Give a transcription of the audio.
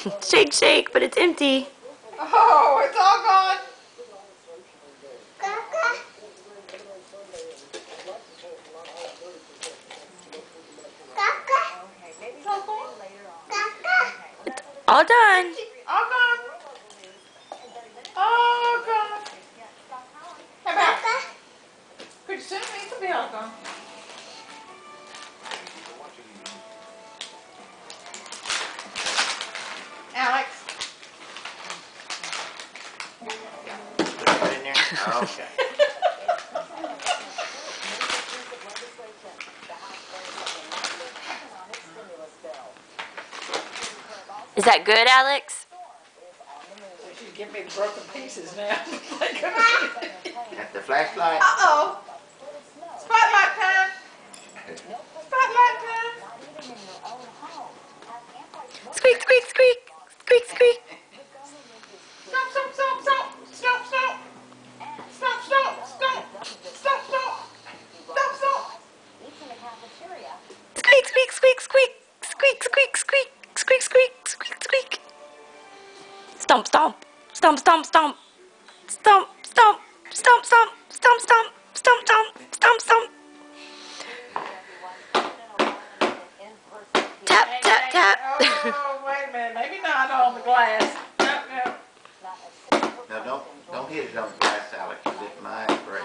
Shake, shake, but it's empty. Oh, it's all gone. All done. All gone. All gone. How about? Pretty soon it will be all gone. Alex. Put it in there? Okay. Is that good, Alex? She's giving me the broken pieces now. Got the flashlight? Uh-oh. Spotlight time. Spotlight time. Squeak, squeak, squeak. Squeak, squeak. Stop, stop, stop, stop. Stop, stop. Stop, stop, stop. Stop, stop. Stop, stop. Squeak, squeak, squeak, squeak. Squeak, squeak, squeak. Squeak, squeak, squeak, squeak. Stomp, stomp. Stomp, stomp, stomp. Stomp, stomp. Stomp, stomp. Stomp, stomp. Stomp, stomp. Stomp, stomp. Tap, tap, tap. Oh, wait a minute. Maybe not on the glass. No, no. No, don't hit it on the glass, Alex. It might break.